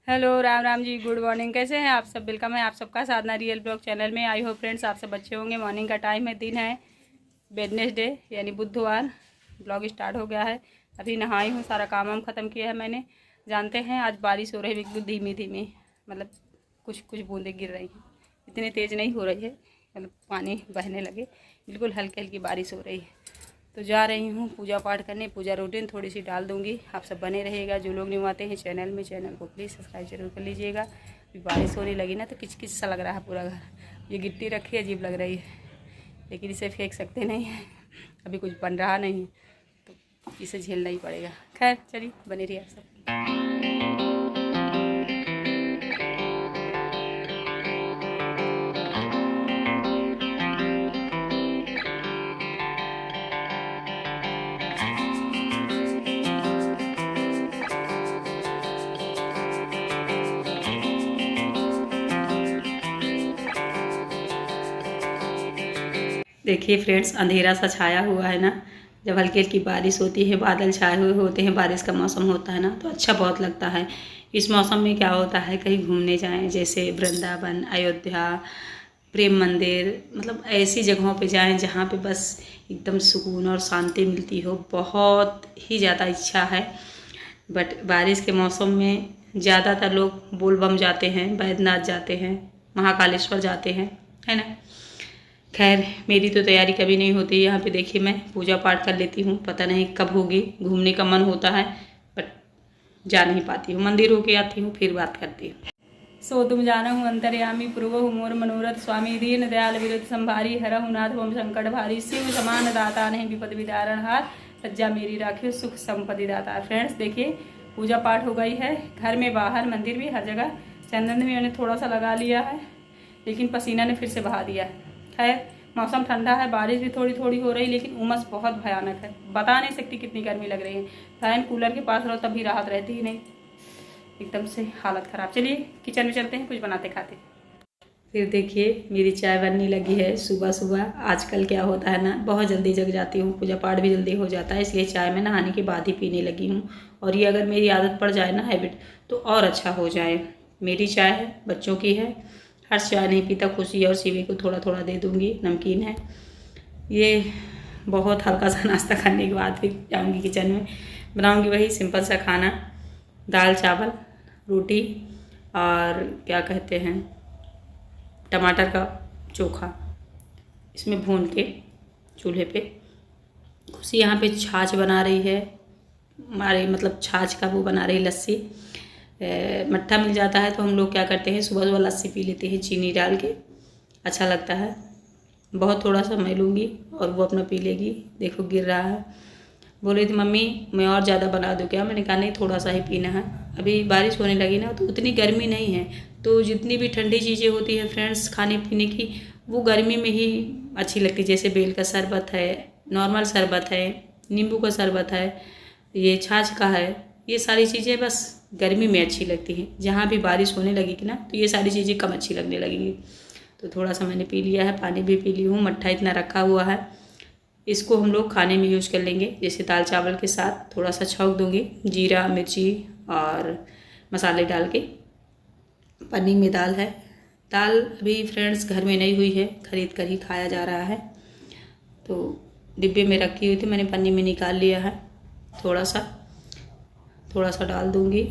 Hello Ram Ram ji, good morning. कैसे हैं आप सब? वेलकम है आप सबका साधना रियल ब्लॉग चैनल में। आई होप फ्रेंड्स आप सब अच्छे होंगे। मॉर्निंग का टाइम है, दिन है वेडनेसडे यानी बुधवार। ब्लॉग स्टार्ट हो गया है। अभी नहाई हूँ, सारा काम वाम ख़त्म किया है मैंने। जानते हैं आज बारिश हो रही है, बिल्कुल धीमी धीमी, मतलब कुछ कुछ बूंदें गिर रही हैं। इतनी तेज़ नहीं हो रही है, मतलब पानी बहने लगे, बिल्कुल हल्की हल्की बारिश हो रही है। तो जा रही हूँ पूजा पाठ करने। पूजा रूटीन थोड़ी सी डाल दूँगी, आप सब बने रहिएगा। जो लोग न्यू आते हैं चैनल में, चैनल को प्लीज़ सब्सक्राइब जरूर कर लीजिएगा। अभी बारिश होने लगी ना तो किच किच सा लग रहा है पूरा घर। ये गिट्टी रखी है, अजीब लग रही है, लेकिन इसे फेंक सकते नहीं हैं, अभी कुछ बन रहा नहीं है तो इसे झेलना ही पड़ेगा। खैर चलिए, बने रहिए आप सब। देखिए फ्रेंड्स, अंधेरा सा छाया हुआ है ना। जब हल्की हल्की बारिश होती है, बादल छाए हुए होते हैं, बारिश का मौसम होता है ना, तो अच्छा बहुत लगता है। इस मौसम में क्या होता है, कहीं घूमने जाएं, जैसे वृंदावन, अयोध्या, प्रेम मंदिर, मतलब ऐसी जगहों पे जाएं जहाँ पे बस एकदम सुकून और शांति मिलती हो। बहुत ही ज़्यादा इच्छा है। बट बारिश के मौसम में ज़्यादातर लोग बोलबम जाते हैं, बैद्यनाथ जाते हैं, महाकालेश्वर जाते हैं, है ना। खैर मेरी तो तैयारी कभी नहीं होती। यहाँ पे देखिए मैं पूजा पाठ कर लेती हूँ, पता नहीं कब होगी। घूमने का मन होता है बट जा नहीं पाती हूँ। मंदिर होके आती हूँ, फिर बात करती हूँ। सो तुम जाना हूँ अंतर्यामी, पूर्व मोर मनोरथ, स्वामी दीन दयाल विरुद्ध संभारी, हरहु नाथ ओम संकट भारी, शिव समान दाता नहीं विपद विदारण हार, लज्जा मेरी राखियो सुख संपत्ति दाता। फ्रेंड्स देखिए, पूजा पाठ हो गई है, घर में बाहर मंदिर भी हर जगह। चंदन भी मैंने थोड़ा सा लगा लिया है, लेकिन पसीना ने फिर से बहा दिया है। मौसम ठंडा है, बारिश भी थोड़ी थोड़ी हो रही, लेकिन उमस बहुत भयानक है। बता नहीं सकती कितनी गर्मी लग रही है। फैन कूलर के पास रहो तब भी राहत रहती ही नहीं, एकदम से हालत ख़राब। चलिए किचन में चलते हैं, कुछ बनाते खाते। फिर देखिए मेरी चाय बनने लगी है। सुबह सुबह आजकल क्या होता है ना, बहुत जल्दी जग जाती हूँ, पूजा पाठ भी जल्दी हो जाता है, इसलिए चाय मैं नहाने के बाद ही पीने लगी हूँ। और ये अगर मेरी आदत पड़ जाए ना, हैबिट, तो और अच्छा हो जाए। मेरी चाय है, बच्चों की है। हर्ष चाय नहीं पीता, खुशी और शिवी को थोड़ा थोड़ा दे दूँगी। नमकीन है ये। बहुत हल्का सा नाश्ता करने के बाद फिर जाऊँगी किचन में, बनाऊँगी वही सिंपल सा खाना, दाल चावल रोटी और क्या कहते हैं, टमाटर का चोखा, इसमें भून के चूल्हे पे। खुशी यहाँ पे छाछ बना रही है, हमारे मतलब छाछ का वो बना रही, लस्सी। मट्ठा मिल जाता है तो हम लोग क्या करते हैं, सुबह सुबह लस्सी पी लेते हैं चीनी डाल के, अच्छा लगता है। बहुत थोड़ा सा मैं लूँगी और वो अपना पी लेगी। देखो गिर रहा है। बोले थी मम्मी मैं और ज़्यादा बना दूँ क्या? मैंने कहा नहीं, थोड़ा सा ही पीना है। अभी बारिश होने लगी ना तो उतनी गर्मी नहीं है, तो जितनी भी ठंडी चीज़ें होती हैं फ्रेंड्स खाने पीने की, वो गर्मी में ही अच्छी लगती है। जैसे बेल का शरबत है, नॉर्मल शरबत है, नींबू का शरबत है, ये छाछ का है, ये सारी चीज़ें बस गर्मी में अच्छी लगती हैं। जहाँ भी बारिश होने लगेगी ना तो ये सारी चीज़ें कम अच्छी लगने लगेंगी। तो थोड़ा सा मैंने पी लिया है, पानी भी पी ली हूँ। मट्ठा इतना रखा हुआ है, इसको हम लोग खाने में यूज कर लेंगे। जैसे दाल चावल के साथ थोड़ा सा छौंक दूँगी, जीरा मिर्ची और मसाले डाल के। पन्नी में दाल है, दाल अभी फ्रेंड्स घर में नहीं हुई है, खरीद कर ही खाया जा रहा है। तो डिब्बे में रखी हुई थी, मैंने पन्नी में निकाल लिया है। थोड़ा सा डाल दूँगी।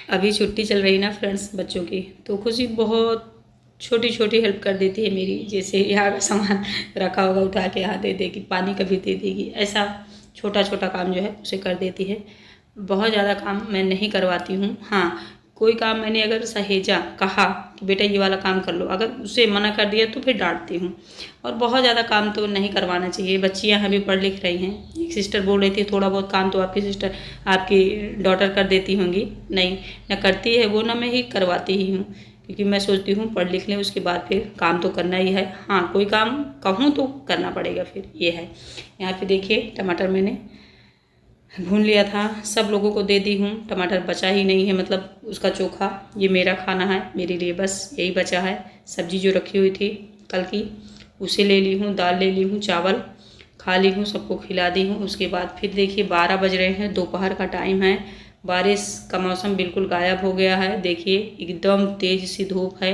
अभी छुट्टी चल रही ना फ्रेंड्स बच्चों की, तो खुशी बहुत छोटी छोटी हेल्प कर देती है मेरी। जैसे यहाँ का सामान रखा होगा उठा के यहाँ दे देगी, पानी कभी दे देगी, ऐसा छोटा छोटा काम जो है उसे कर देती है। बहुत ज़्यादा काम मैं नहीं करवाती हूँ। हाँ, कोई काम मैंने अगर सहेजा, कहा कि बेटा ये वाला काम कर लो, अगर उसे मना कर दिया तो फिर डांटती हूँ। और बहुत ज़्यादा काम तो नहीं करवाना चाहिए। बच्चियाँ अभी पढ़ लिख रही हैं। एक सिस्टर बोल रही थी थोड़ा बहुत काम तो आपकी सिस्टर, आपकी डॉटर कर देती होंगी। नहीं, न करती है वो, ना मैं ही करवाती ही हूँ, क्योंकि मैं सोचती हूँ पढ़ लिख लें, उसके बाद फिर काम तो करना ही है। हाँ, कोई काम कहूँ तो करना पड़ेगा फिर, ये है। यहाँ पे देखिए टमाटर मैंने भून लिया था, सब लोगों को दे दी हूँ। टमाटर बचा ही नहीं है, मतलब उसका चोखा। ये मेरा खाना है, मेरे लिए बस यही बचा है। सब्जी जो रखी हुई थी कल की, उसे ले ली हूँ, दाल ले ली हूँ, चावल खा ली हूँ, सबको खिला दी हूँ। उसके बाद फिर देखिए 12 बज रहे हैं, दोपहर का टाइम है। बारिश का मौसम बिल्कुल गायब हो गया है। देखिए एकदम तेज़ सी धूप है।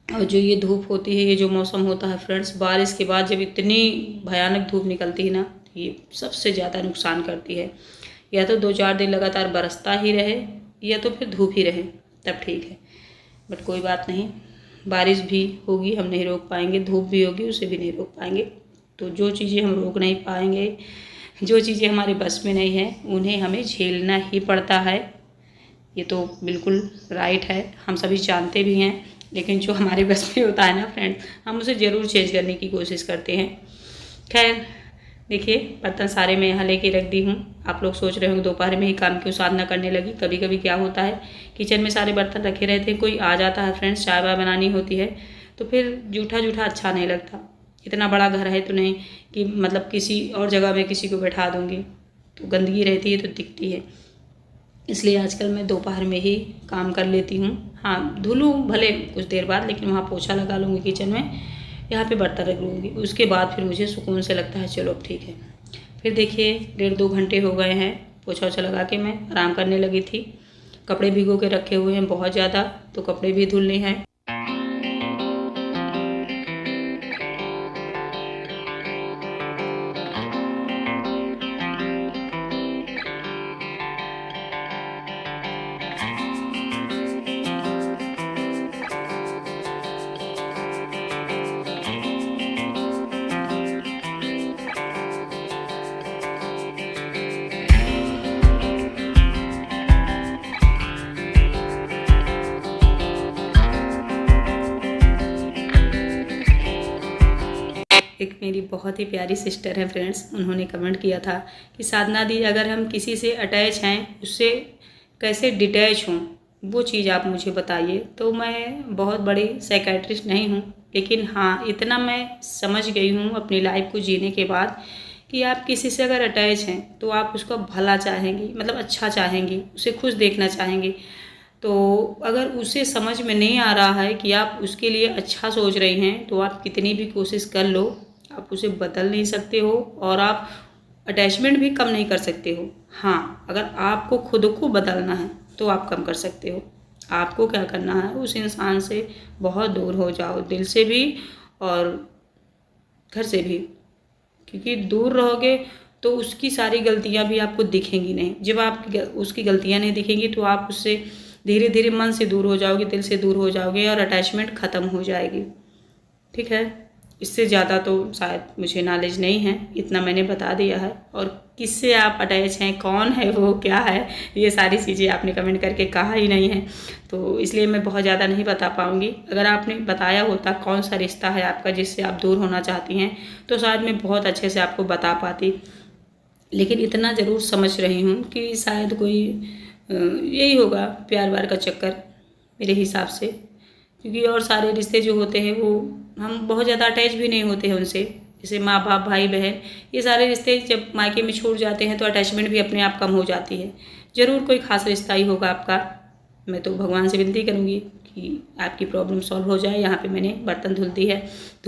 और जो ये धूप होती है, ये जो मौसम होता है फ्रेंड्स, बारिश के बाद जब इतनी भयानक धूप निकलती है ना, ये सबसे ज़्यादा नुकसान करती है। या तो 2-4 दिन लगातार बरसता ही रहे, या तो फिर धूप ही रहे, तब ठीक है। बट कोई बात नहीं, बारिश भी होगी, हम नहीं रोक पाएंगे, धूप भी होगी, उसे भी नहीं रोक पाएंगे। तो जो चीज़ें हम रोक नहीं पाएंगे, जो चीज़ें हमारे बस में नहीं है, उन्हें हमें झेलना ही पड़ता है। ये तो बिल्कुल राइट है, हम सभी जानते भी हैं। लेकिन जो हमारे बस में होता है ना फ्रेंड्स, हम उसे ज़रूर चेंज करने की कोशिश करते हैं। खैर देखिए, बर्तन सारे मैं यहाँ लेके रख दी हूँ। आप लोग सोच रहे होंगे दोपहर में ही काम क्यों साधना करने लगी। कभी कभी क्या होता है, किचन में सारे बर्तन रखे रहते हैं, कोई आ जाता है फ्रेंड्स, चाय वाय बनानी होती है, तो फिर जूठा जूठा अच्छा नहीं लगता। इतना बड़ा घर है तो नहीं कि मतलब किसी और जगह में किसी को बैठा दूँगी, तो गंदगी रहती है तो दिखती है। इसलिए आजकल मैं दोपहर में ही काम कर लेती हूँ। हाँ, धुलूँ भले कुछ देर बाद, लेकिन वहाँ पोछा लगा लूँगी किचन में, यहाँ पे बर्तन रख लूँगी। उसके बाद फिर मुझे सुकून से लगता है चलो अब ठीक है। फिर देखिए 1.5-2 घंटे हो गए हैं, पोछा वोछा लगा के मैं आराम करने लगी थी। कपड़े भिगो के रखे हुए हैं बहुत ज़्यादा, तो कपड़े भी धुलने हैं। एक मेरी बहुत ही प्यारी सिस्टर है फ्रेंड्स, उन्होंने कमेंट किया था कि साधना दी, अगर हम किसी से अटैच हैं, उससे कैसे डिटैच हों, वो चीज़ आप मुझे बताइए। तो मैं बहुत बड़ी साइकेट्रिस्ट नहीं हूँ, लेकिन हाँ इतना मैं समझ गई हूँ अपनी लाइफ को जीने के बाद कि आप किसी से अगर अटैच हैं तो आप उसका भला चाहेंगी, मतलब अच्छा चाहेंगी, उसे खुश देखना चाहेंगी। तो अगर उसे समझ में नहीं आ रहा है कि आप उसके लिए अच्छा सोच रही हैं, तो आप कितनी भी कोशिश कर लो, आप उसे बदल नहीं सकते हो, और आप अटैचमेंट भी कम नहीं कर सकते हो। हाँ, अगर आपको खुद को बदलना है तो आप कम कर सकते हो। आपको क्या करना है, उस इंसान से बहुत दूर हो जाओ, दिल से भी और घर से भी, क्योंकि दूर रहोगे तो उसकी सारी गलतियां भी आपको दिखेंगी नहीं। जब आप उसकी गलतियां नहीं दिखेंगी तो आप उससे धीरे धीरे मन से दूर हो जाओगे, दिल से दूर हो जाओगे, और अटैचमेंट ख़त्म हो जाएगी। ठीक है, इससे ज़्यादा तो शायद मुझे नॉलेज नहीं है, इतना मैंने बता दिया है। और किससे आप अटैच हैं, कौन है वो, क्या है, ये सारी चीज़ें आपने कमेंट करके कहा ही नहीं है, तो इसलिए मैं बहुत ज़्यादा नहीं बता पाऊँगी। अगर आपने बताया होता कौन सा रिश्ता है आपका जिससे आप दूर होना चाहती हैं, तो शायद मैं बहुत अच्छे से आपको बता पाती। लेकिन इतना ज़रूर समझ रही हूँ कि शायद कोई यही होगा, प्यार व्यार का चक्कर मेरे हिसाब से। क्योंकि और सारे रिश्ते जो होते हैं वो हम बहुत ज़्यादा अटैच भी नहीं होते हैं उनसे, जैसे माँ बाप, भाई बहन, ये सारे रिश्ते जब मायके में छूट जाते हैं तो अटैचमेंट भी अपने आप कम हो जाती है। ज़रूर कोई ख़ास रिश्ता ही होगा आपका। मैं तो भगवान से विनती करूँगी कि आपकी प्रॉब्लम सॉल्व हो जाए। यहाँ पे मैंने बर्तन धुल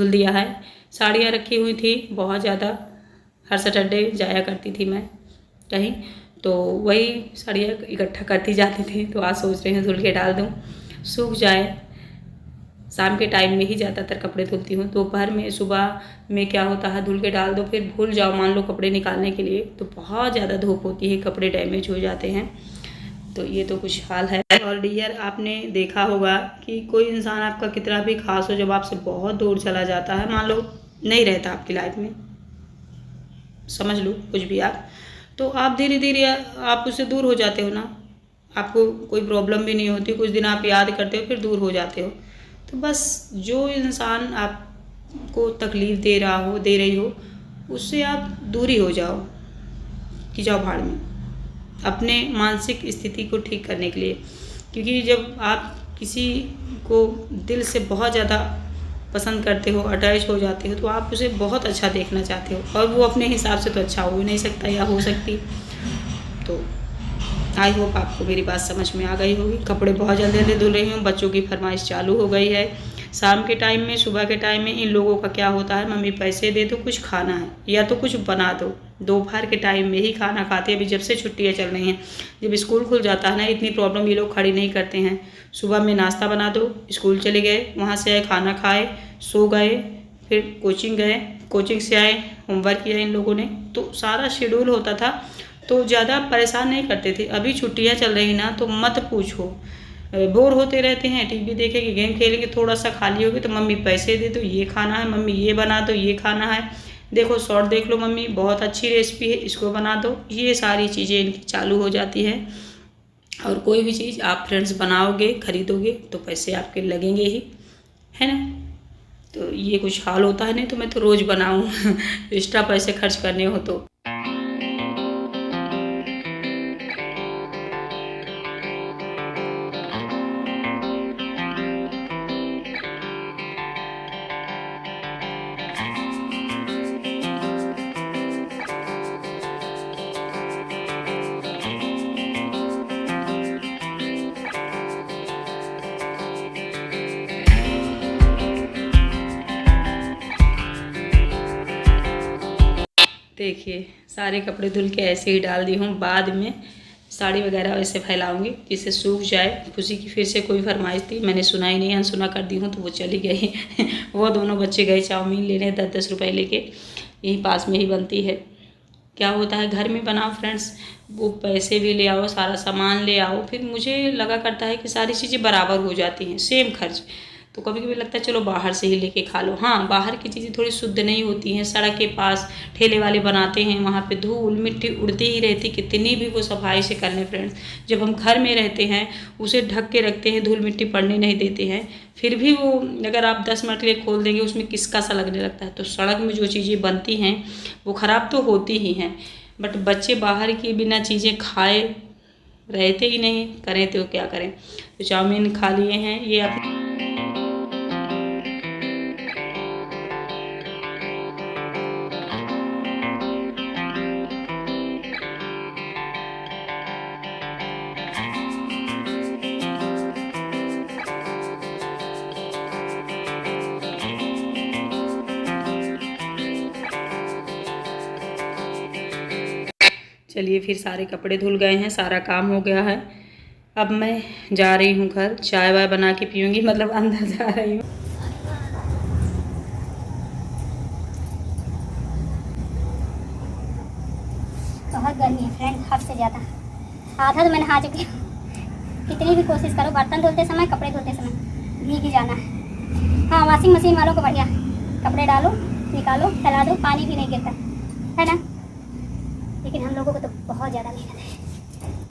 दिया है। साड़ियाँ रखी हुई थी बहुत ज़्यादा, हर सैटरडे जाया करती थी मैं कहीं, तो वही साड़ियाँ इकट्ठा करती जाती थी। तो आज सोच रही हूँ धुल के डाल दूँ, सूख जाए। शाम के टाइम में ही ज़्यादातर कपड़े धुलती हूँ। दोपहर में, सुबह में क्या होता है, धुल के डाल दो, फिर भूल जाओ मान लो कपड़े निकालने के लिए, तो बहुत ज़्यादा धूप होती है, कपड़े डैमेज हो जाते हैं। तो ये तो कुछ हाल है। और डियर, आपने देखा होगा कि कोई इंसान आपका कितना भी खास हो, जब आपसे बहुत दूर चला जाता है, मान लो नहीं रहता आपकी लाइफ में, समझ लो कुछ भी आप, तो आप धीरे धीरे आप उससे दूर हो जाते हो ना। आपको कोई प्रॉब्लम भी नहीं होती, कुछ दिन आप याद करते हो, फिर दूर हो जाते हो। तो बस जो इंसान आपको तकलीफ़ दे रही हो, उससे आप दूरी हो जाओ कि जाओ भाड़ में, अपने मानसिक स्थिति को ठीक करने के लिए। क्योंकि जब आप किसी को दिल से बहुत ज़्यादा पसंद करते हो, अटैच हो जाते हो, तो आप उसे बहुत अच्छा देखना चाहते हो और वो अपने हिसाब से तो अच्छा हो ही नहीं सकता या हो सकती। तो आई होप आपको मेरी बात समझ में आ गई होगी। कपड़े बहुत जल्दी जल्दी धुल रही हूँ, बच्चों की फरमाइश चालू हो गई है। शाम के टाइम में, सुबह के टाइम में इन लोगों का क्या होता है, मम्मी पैसे दे दो, कुछ खाना है या तो कुछ बना दो। दोपहर के टाइम में ही खाना खाते हैं। अभी जब से छुट्टियाँ चल रही हैं, जब स्कूल खुल जाता है ना, इतनी प्रॉब्लम ये लोग खड़ी नहीं करते हैं। सुबह में नाश्ता बना दो, स्कूल चले गए, वहाँ से आए खाना खाए, सो गए, फिर कोचिंग गए, कोचिंग से आए, होमवर्क किया इन लोगों ने, तो सारा शेड्यूल होता था। तो ज़्यादा परेशान नहीं करते थे। अभी छुट्टियाँ चल रही ना, तो मत पूछो, बोर होते रहते हैं। टीवी देखेंगे, गेम खेलेंगे, थोड़ा सा खाली होगी तो मम्मी पैसे दे दो, ये खाना है, मम्मी ये बना दो, ये खाना है, देखो शॉर्ट देख लो मम्मी, बहुत अच्छी रेसिपी है, इसको बना दो। ये सारी चीज़ें इनकी चालू हो जाती है। और कोई भी चीज़ आप फ्रेंड्स बनाओगे, खरीदोगे तो पैसे आपके लगेंगे ही, है ना। तो ये कुछ हाल होता है, नहीं तो मैं तो रोज़ बनाऊँ एक्स्ट्रा पैसे खर्च करने हो तो। देखिए सारे कपड़े धुल के ऐसे ही डाल दी हूँ। बाद में साड़ी वगैरह वैसे फैलाऊंगी जिससे सूख जाए। खुशी की फिर से कोई फरमाइश थी, मैंने सुना ही नहीं, अनसुना कर दी हूँ, तो वो चली गई वो दोनों बच्चे गए चाउमीन लेने 10-10 रुपये लेके, यहीं पास में ही बनती है। क्या होता है, घर में बनाओ फ्रेंड्स, वो पैसे भी ले आओ, सारा सामान ले आओ, फिर मुझे लगा करता है कि सारी चीज़ें बराबर हो जाती हैं, सेम खर्च। तो कभी कभी लगता है चलो बाहर से ही लेके खा लो। हाँ, बाहर की चीज़ें थोड़ी शुद्ध नहीं होती हैं। सड़क के पास ठेले वाले बनाते हैं, वहाँ पे धूल मिट्टी उड़ती ही रहती, कितनी भी वो सफाई से कर लें फ्रेंड्स। जब हम घर में रहते हैं, उसे ढक के रखते हैं, धूल मिट्टी पड़ने नहीं देते हैं, फिर भी वो अगर आप 10 मिनट के लिए खोल देंगे, उसमें किसका सा लगने लगता है। तो सड़क में जो चीज़ें बनती हैं वो ख़राब तो होती ही हैं, बट बच्चे बाहर की बिना चीज़ें खाए रहते ही नहीं, करें तो क्या करें। तो चाउमीन खा लिए हैं, ये आप चलिए फिर सारे कपड़े धुल गए हैं, सारा काम हो गया है। अब मैं जा रही हूँ घर, चाय वाय बना के पीऊँगी, मतलब अंदर जा रही हूँ। बहुत गर्मी है फ्रेंड, हद से ज़्यादा। आधा तो मैंने नहा चुकी हूँ। कितनी भी कोशिश करो, बर्तन धोते समय, कपड़े धोते समय भीग ही जाना है। हाँ, वॉशिंग मशीन वालों को बढ़िया, कपड़े डालो, निकालो, फैला दो, पानी भी नहीं गिरता है ना। लेकिन हम लोगों को तो बहुत ज़्यादा मेहनत है।